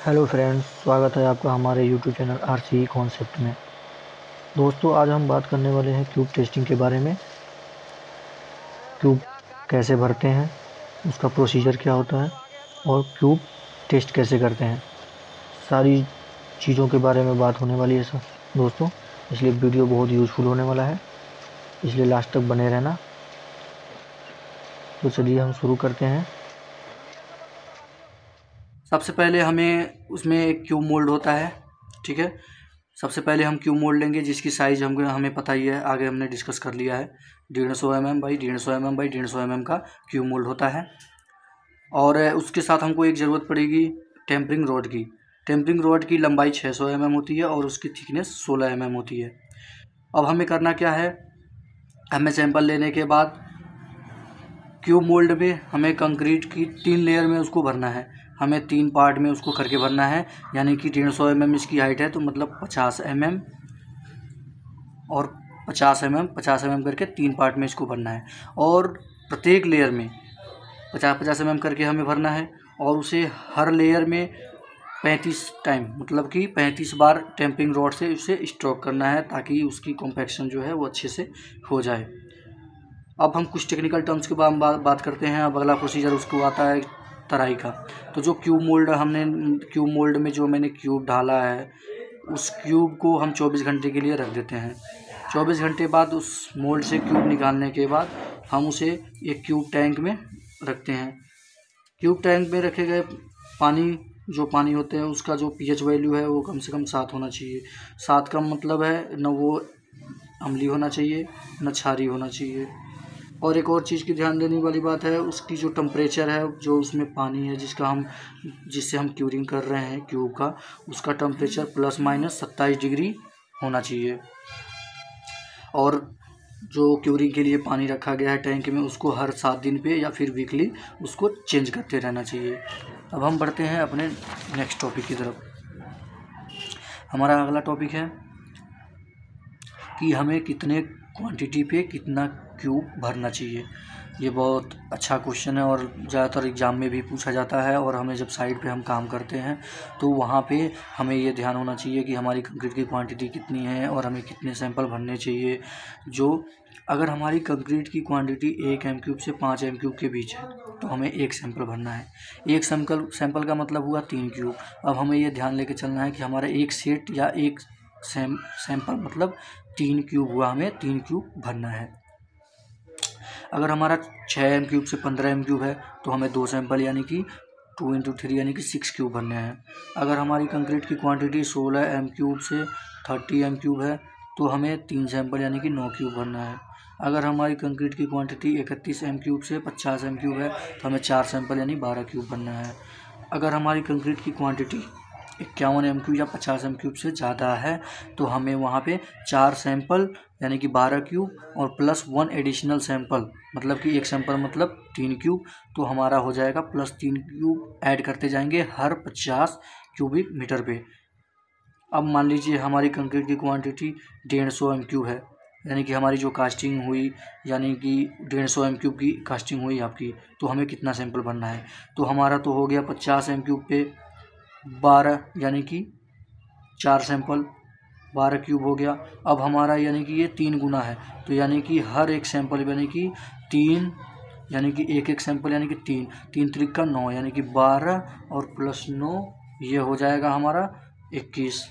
Hello friends, स्वागत है आपका हमारे यूट्यूब चैनल आरसी कॉन्सेप्ट में। दोस्तों, आज हम बात करने वाले हैं क्यूब टेस्टिंग के बारे में। क्यूब कैसे भरते हैं, उसका प्रोसीजर क्या होता है और क्यूब टेस्ट कैसे करते हैं, सारी चीज़ों के बारे में बात होने वाली है सर दोस्तों। इसलिए वीडियो बहुत यूज़फुल होने वाला है, इसलिए लास्ट तक बने रहना। तो चलिए हम शुरू करते हैं। सबसे पहले हमें उसमें एक क्यूब मोल्ड होता है, ठीक है। सबसे पहले हम क्यूब मोल्ड लेंगे जिसकी साइज़ हमें पता ही है, आगे हमने डिस्कस कर लिया है। 150 mm by 150 mm by 150 mm का क्यूब मोल्ड होता है। और उसके साथ हमको एक ज़रूरत पड़ेगी टेम्परिंग रॉड की। टेम्परिंग रॉड की लंबाई 600 mm होती है और उसकी थिकनेस 16 mm होती है। अब हमें करना क्या है, हमें सैंपल लेने के बाद क्यूब मोल्ड में हमें कंक्रीट की 3 लेयर में उसको भरना है। हमें 3 पार्ट में उसको करके भरना है, यानी कि 150 mm इसकी हाइट है, तो मतलब 50 mm और 50 mm करके 3 पार्ट में इसको भरना है। और प्रत्येक लेयर में 50 mm करके हमें भरना है और उसे हर लेयर में 35 टाइम, मतलब कि 35 बार टेम्परिंग रॉड से उसे स्ट्रोक करना है, ताकि उसकी कॉम्पैक्शन जो है वो अच्छे से हो जाए। अब हम कुछ टेक्निकल टर्म्स के बारे में बात करते हैं। अब अगला प्रोसीजर उसको आता है तराई का। तो जो क्यूब मोल्ड में जो मैंने क्यूब डाला है, उस क्यूब को हम 24 घंटे के लिए रख देते हैं। 24 घंटे बाद उस मोल्ड से क्यूब निकालने के बाद हम उसे एक क्यूब टैंक में रखते हैं। क्यूब टैंक में रखे गए पानी होते हैं, उसका जो पीएच वैल्यू है वो कम से कम 7 होना चाहिए। 7 का मतलब है न वो अम्लीय होना चाहिए न क्षारीय होना चाहिए। और एक और चीज़ की ध्यान देने वाली बात है, उसकी जो टेम्परेचर है, जो उसमें पानी है जिससे हम क्यूरिंग कर रहे हैं क्यूब का, उसका टेम्परेचर ±27 डिग्री होना चाहिए। और जो क्यूरिंग के लिए पानी रखा गया है टैंक में, उसको हर 7 दिन पे या फिर वीकली उसको चेंज करते रहना चाहिए। अब हम बढ़ते हैं अपने नेक्स्ट टॉपिक की तरफ। हमारा अगला टॉपिक है कि हमें कितने क्वांटिटी पे कितना क्यूब भरना चाहिए। ये बहुत अच्छा क्वेश्चन है और ज़्यादातर एग्ज़ाम में भी पूछा जाता है। और हमें जब साइट पे हम काम करते हैं तो वहाँ पे हमें ये ध्यान होना चाहिए कि हमारी कंक्रीट की क्वांटिटी कितनी है और हमें कितने सैंपल भरने चाहिए। अगर हमारी कंक्रीट की क्वांटिटी 1 m³ से 5 m³ के बीच है तो हमें 1 सैंपल भरना है। 1 सैंपल का मतलब हुआ 3 क्यूब। अब हमें ये ध्यान लेके चलना है कि हमारा एक सेट या एक सैंपल मतलब 3 क्यूब हुआ, हमें 3 क्यूब भरना है। अगर हमारा 6 m³ से 15 m³ है तो हमें 2 सैंपल यानी कि 2 × 3 यानी कि 6 क्यूब भरने हैं। अगर हमारी कंक्रीट की क्वांटिटी 16 m³ से 30 m³ है तो हमें 3 सैंपल यानी कि 9 क्यूब भरना है। अगर हमारी कंक्रीट की क्वांटिटी 31 m³ से 50 m³ है तो हमें 4 सैंपल यानी 12 क्यूब भरना है। अगर हमारी कंक्रीट की क्वांटिटी 51 m³ या 50 m³ से ज़्यादा है तो हमें वहाँ पे 4 सैंपल यानी कि 12 क्यूब और +1 एडिशनल सैंपल, मतलब कि 1 सैंपल मतलब 3 क्यूब, तो हमारा हो जाएगा +3 क्यूब ऐड करते जाएंगे हर 50 क्यूबिक मीटर पे। अब मान लीजिए हमारी कंक्रीट की क्वांटिटी 150 m³ है, यानी कि हमारी जो कास्टिंग हुई, यानी कि 150 m³ की कास्टिंग हुई आपकी, तो हमें कितना सैंपल भरना है। तो हमारा तो हो गया 50 m³ पे 12 यानी कि 4 सैंपल, 12 क्यूब हो गया। अब हमारा यानी कि ये 3 गुना है, तो यानी कि हर एक सैंपल यानी कि 3, यानी कि एक सैंपल यानी कि 3 3 त्रिक का 9 यानी कि 12 और +9, ये हो जाएगा हमारा 21।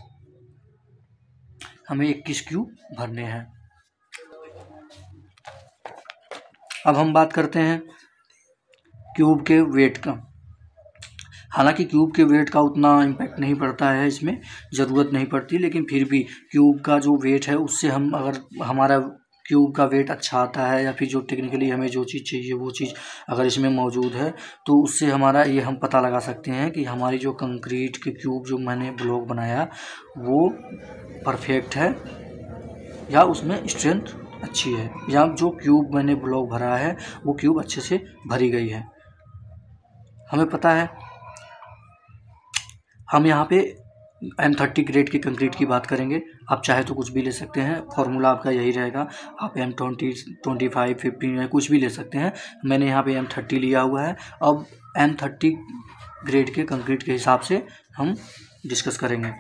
हमें 21 क्यूब भरने हैं। अब हम बात करते हैं क्यूब के वेट का। हालांकि क्यूब के वेट का उतना इम्पैक्ट नहीं पड़ता है, इसमें ज़रूरत नहीं पड़ती, लेकिन फिर भी क्यूब का जो वेट है उससे हम अगर हमारा क्यूब का वेट अच्छा आता है या फिर जो टेक्निकली हमें जो चीज़ चाहिए वो चीज़ अगर इसमें मौजूद है तो उससे हमारा ये हम पता लगा सकते हैं कि हमारी जो कंक्रीट के क्यूब जो मैंने ब्लॉक बनाया वो परफेक्ट है या उसमें स्ट्रेंथ अच्छी है, या जो क्यूब मैंने ब्लॉक भरा है वो क्यूब अच्छे से भरी गई है। हमें पता है हम यहाँ पे M30 ग्रेड की कंक्रीट की बात करेंगे। आप चाहे तो कुछ भी ले सकते हैं, फॉर्मूला आपका यही रहेगा। आप M20, 25, 15 कुछ भी ले सकते हैं। मैंने यहाँ पे M30 लिया हुआ है। अब M30 ग्रेड के कंक्रीट के हिसाब से हम डिस्कस करेंगे।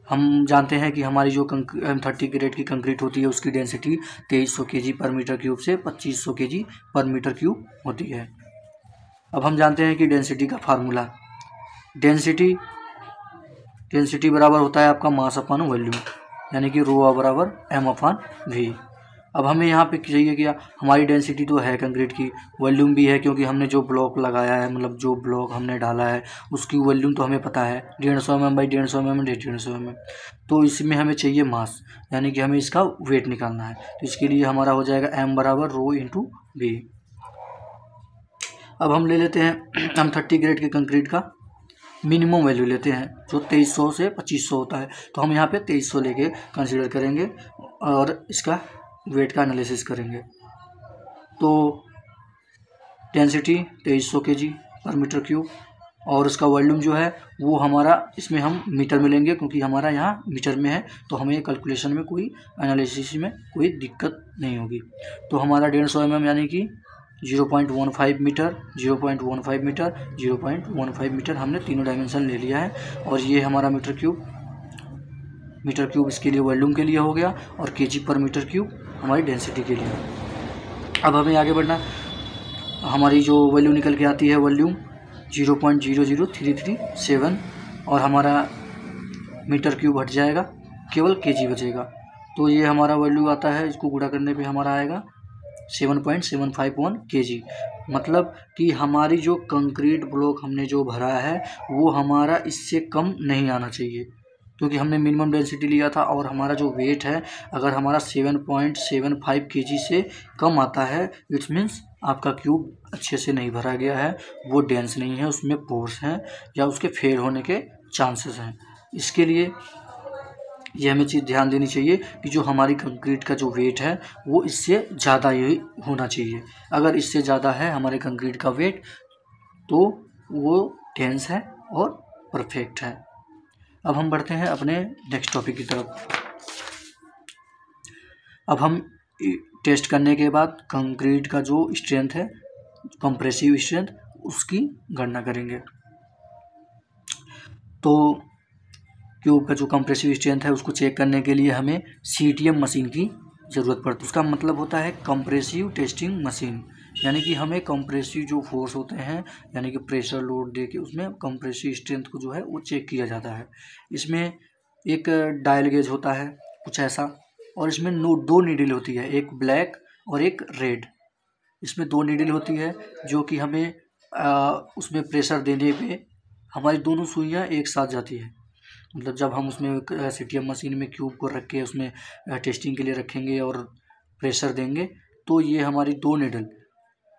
हम जानते हैं कि हमारी जो M30 ग्रेड की कंक्रीट होती है उसकी डेंसिटी 2300 kg पर मीटर क्यूब से 2500 kg पर मीटर क्यूब होती है। अब हम जानते हैं कि डेंसिटी का फार्मूला, डेंसिटी बराबर होता है आपका मास अपॉन वॉल्यूम, यानी कि रो बराबर M/V। अब हमें यहाँ पे चाहिए क्या, हमारी डेंसिटी तो है कंक्रीट की, वॉल्यूम भी है क्योंकि हमने जो ब्लॉक लगाया है, मतलब जो ब्लॉक हमने डाला है उसकी वॉल्यूम तो हमें पता है 150 mm बाई 150 mm 150 mm। तो इसमें हमें चाहिए मास, यानी कि हमें इसका वेट निकालना है। तो इसके लिए हमारा हो जाएगा M बराबर रो इंटू V। अब हम ले लेते हैं M30 ग्रेड के कंक्रीट का मिनिमम वैल्यू लेते हैं जो 2300 से 2500 होता है। तो हम यहाँ पे 2300 लेके कंसीडर करेंगे और इसका वेट का एनालिसिस करेंगे। तो डेंसिटी 2300 kg पर मीटर क्यूब और उसका वॉल्यूम जो है वो हमारा, इसमें हम मीटर में लेंगे क्योंकि हमारा यहाँ मीटर में है, तो हमें कैलकुलेशन में कोई एनालिसिस में कोई दिक्कत नहीं होगी। तो हमारा 150 mm यानी कि 0.15 मीटर, 0.15 मीटर, 0.15 मीटर हमने तीनों डायमेंशन ले लिया है। और ये हमारा मीटर क्यूब इसके लिए वॉल्यूम के लिए हो गया और kg पर मीटर क्यूब हमारी डेंसिटी के लिए। अब हमें आगे बढ़ना, हमारी जो वैल्यू निकल के आती है वॉल्यूम 0.00337 और हमारा मीटर क्यूब हट जाएगा, केवल kg बचेगा। तो ये हमारा वैल्यू आता है, इसको गुणा करने पे हमारा आएगा 7.751 kg। मतलब कि हमारी जो कंक्रीट ब्लॉक हमने जो भरा है वो हमारा इससे कम नहीं आना चाहिए, क्योंकि हमने मिनिमम डेंसिटी लिया था और हमारा जो वेट है अगर हमारा 7.75 kg से कम आता है, इट्स मीन्स आपका क्यूब अच्छे से नहीं भरा गया है, वो डेंस नहीं है, उसमें पोर्स हैं या उसके फेल होने के चांसेस हैं। इसके लिए ये हमें चीज़ ध्यान देनी चाहिए कि जो हमारी कंक्रीट का जो वेट है वो इससे ज़्यादा ही होना चाहिए। अगर इससे ज़्यादा है हमारे कंक्रीट का वेट तो वो डेंस है और परफेक्ट है। अब हम बढ़ते हैं अपने नेक्स्ट टॉपिक की तरफ। अब हम टेस्ट करने के बाद कंक्रीट का जो स्ट्रेंथ है, कंप्रेसिव स्ट्रेंथ, उसकी गणना करेंगे। तो क्यूब का जो कंप्रेसिव स्ट्रेंथ है उसको चेक करने के लिए हमें CTM मशीन की ज़रूरत पड़ती है। उसका मतलब होता है कंप्रेसिव टेस्टिंग मशीन, यानी कि हमें कंप्रेसिव जो फोर्स होते हैं, यानी कि प्रेशर लोड दे के उसमें कंप्रेसिव स्ट्रेंथ को जो है वो चेक किया जाता है। इसमें एक डायल गेज होता है कुछ ऐसा, और इसमें दो नीडल होती है, एक ब्लैक और एक रेड। इसमें दो नीडल होती है जो कि हमें उसमें प्रेशर देने पे हमारी दोनों सुइयाँ एक साथ जाती है। मतलब जब हम उसमें CTM मशीन में क्यूब को रख के उसमें टेस्टिंग के लिए रखेंगे और प्रेशर देंगे तो ये हमारी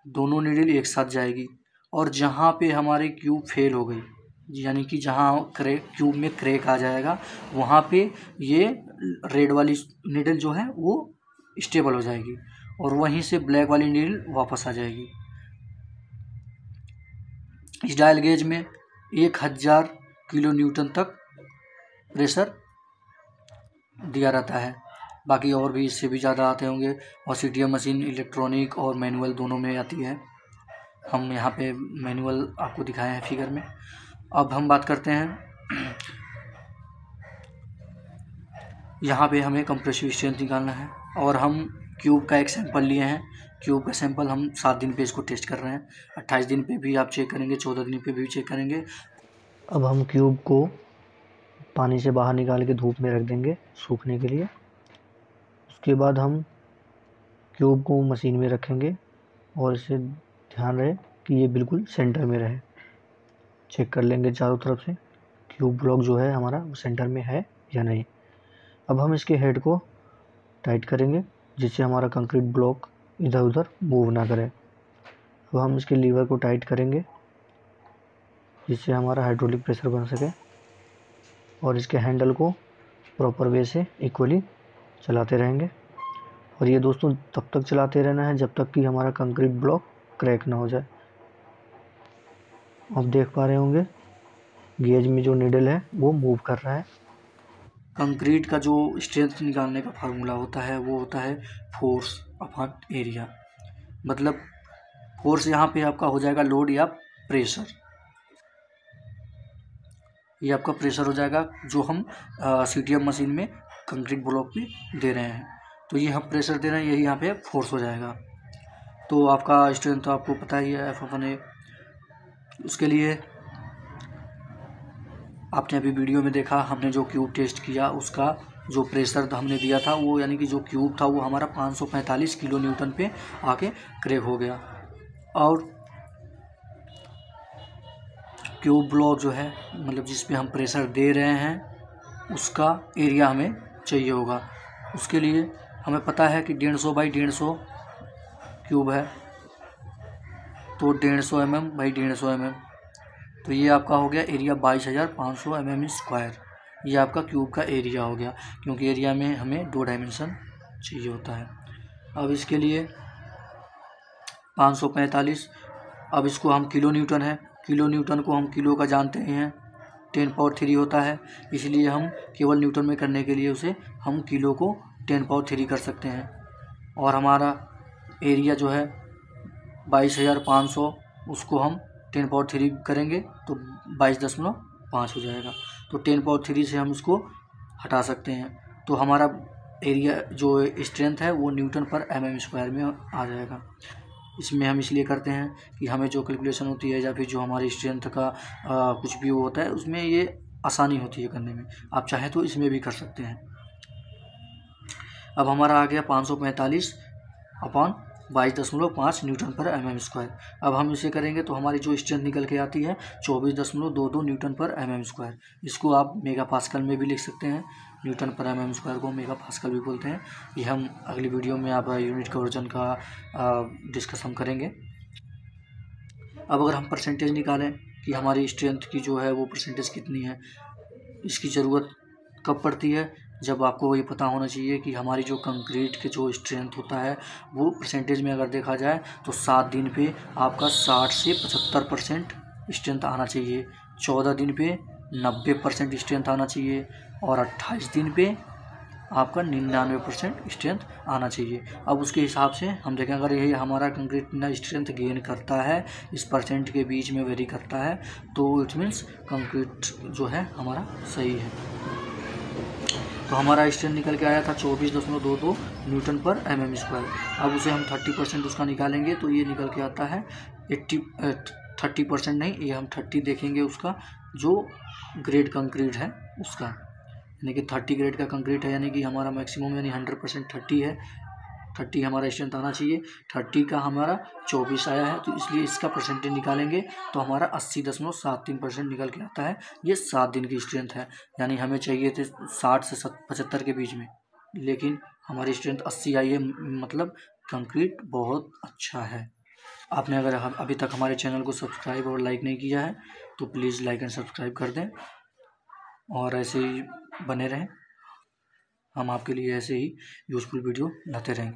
दोनों नीडल एक साथ जाएगी। और जहाँ पे हमारी क्यूब फेल हो गई, यानी कि जहाँ क्यूब में क्रैक आ जाएगा, वहाँ पे ये रेड वाली नीडल जो है वो स्टेबल हो जाएगी और वहीं से ब्लैक वाली नीडल वापस आ जाएगी। इस डायल गेज में 1000 किलो न्यूटन तक प्रेशर दिया रहता है, बाकी और भी इससे भी ज़्यादा आते होंगे। और CTM मशीन इलेक्ट्रॉनिक और मैनुअल दोनों में आती है। हम यहाँ पे मैनुअल आपको दिखाए हैं फिगर में। अब हम बात करते हैं, यहाँ पे हमें कंप्रेसिव स्ट्रेंथ निकालना है और हम क्यूब का एक सैंपल लिए हैं। क्यूब का सैंपल हम 7 दिन पे इसको टेस्ट कर रहे हैं, 28 दिन पे भी आप चेक करेंगे, 14 दिन पे भी चेक करेंगे। अब हम क्यूब को पानी से बाहर निकाल के धूप में रख देंगे सूखने के लिए। उसके बाद हम क्यूब को मशीन में रखेंगे और इसे ध्यान रहे कि ये बिल्कुल सेंटर में रहे। चेक कर लेंगे चारों तरफ से क्यूब ब्लॉक जो है हमारा वो सेंटर में है या नहीं। अब हम इसके हेड को टाइट करेंगे जिससे हमारा कंक्रीट ब्लॉक इधर उधर मूव ना करे। अब हम इसके लीवर को टाइट करेंगे जिससे हमारा हाइड्रोलिक प्रेशर बन सके और इसके हैंडल को प्रॉपर वे से इक्वली चलाते रहेंगे। और ये दोस्तों तब तक चलाते रहना है जब तक कि हमारा कंक्रीट ब्लॉक क्रैक ना हो जाए। आप देख पा रहे होंगे गेज में जो नीडल है वो मूव कर रहा है। कंक्रीट का जो स्ट्रेंथ निकालने का फार्मूला होता है वो होता है फोर्स अपॉन एरिया। मतलब फोर्स यहाँ पे आपका हो जाएगा लोड या प्रेशर, ये आपका प्रेशर हो जाएगा जो हम CTM मशीन में कंक्रीट ब्लॉक पे दे रहे हैं। तो ये हम प्रेशर दे रहे हैं, यही यहाँ पे फोर्स हो जाएगा। तो आपका स्ट्रेंथ तो आपको पता ही है F1A। उसके लिए आपने अभी वीडियो में देखा, हमने जो क्यूब टेस्ट किया उसका जो प्रेशर हमने दिया था वो, यानी कि जो क्यूब था वो हमारा 545 किलो न्यूटन पे आके क्रैक हो गया। और क्यूब ब्लॉक जो है, मतलब जिस पे हम प्रेशर दे रहे हैं उसका एरिया हमें चाहिए होगा। उसके लिए हमें पता है कि 150 बाई 150 क्यूब है, तो 150 mm बाई 150 mm, तो ये आपका हो गया एरिया 22,500 mm²। ये आपका क्यूब का एरिया हो गया, क्योंकि एरिया में हमें 2 डायमेंशन चाहिए होता है। अब इसके लिए 545, अब इसको हम किलो न्यूटन है, किलो न्यूटन को हम किलो का जानते हैं 10³ होता है, इसलिए हम केवल न्यूटन में करने के लिए उसे हम किलो को 10³ कर सकते हैं। और हमारा एरिया जो है 22,500, उसको हम 10³ करेंगे तो 22.5 हो जाएगा। तो 10³ से हम इसको हटा सकते हैं, तो हमारा एरिया जो स्ट्रेंथ है वो न्यूटन पर mm² में आ जाएगा। इसमें हम इसलिए करते हैं कि हमें जो कैलकुलेशन होती है या फिर जो हमारी स्ट्रेंथ का कुछ भी वो होता है उसमें ये आसानी होती है करने में। आप चाहें तो इसमें भी कर सकते हैं। अब हमारा आ गया 545 अपॉन 22.5 न्यूटन पर mm²। अब हम इसे करेंगे तो हमारी जो स्ट्रेंथ निकल के आती है 24.22 न्यूटन पर mm²। इसको आप मेगा पास्कल में भी लिख सकते हैं, न्यूटन पर mm² को मेगा पास्कल भी बोलते हैं। ये हम अगली वीडियो में आप यूनिट कन्वर्जन का डिस्कस हम करेंगे। अब अगर हम परसेंटेज निकालें कि हमारी स्ट्रेंथ की जो है वो परसेंटेज कितनी है, इसकी ज़रूरत कब पड़ती है, जब आपको ये पता होना चाहिए कि हमारी जो कंक्रीट के जो स्ट्रेंथ होता है वो परसेंटेज में अगर देखा जाए तो 7 दिन पे आपका 60 से 75% स्ट्रेंथ आना चाहिए, 14 दिन पे 90% स्ट्रेंथ आना चाहिए, और 28 दिन पे आपका 99% स्ट्रेंथ आना चाहिए। अब उसके हिसाब से हम देखें, अगर यही हमारा कंक्रीट ना स्ट्रेंथ गेन करता है, इस परसेंट के बीच में वेरी करता है, तो इट मीन्स कंक्रीट जो है हमारा सही है। तो हमारा स्ट्रेंथ निकल के आया था 24.22 न्यूटन पर mm²। अब उसे हम 30% उसका निकालेंगे तो ये निकल के आता है 30% नहीं, ये हम 30 देखेंगे उसका जो ग्रेड कंक्रीट है उसका, यानी कि 30 ग्रेड का कंक्रीट है, यानी कि हमारा मैक्सिमम यानी 100% 30 है। 30 हमारा स्ट्रेंथ आना चाहिए, 30 का हमारा 24 आया है, तो इसलिए इसका परसेंटेज निकालेंगे तो हमारा 80.73% निकल के आता है। ये 7 दिन की स्ट्रेंथ है, यानी हमें चाहिए थे 60 से 75 के बीच में, लेकिन हमारी स्ट्रेंथ 80 आई है, मतलब कंक्रीट बहुत अच्छा है। आपने अगर अभी तक हमारे चैनल को सब्सक्राइब और लाइक नहीं किया है तो प्लीज़ लाइक एंड सब्सक्राइब कर दें, और ऐसे ही बने रहें। हम आपके लिए ऐसे ही यूज़फुल वीडियो लाते रहेंगे।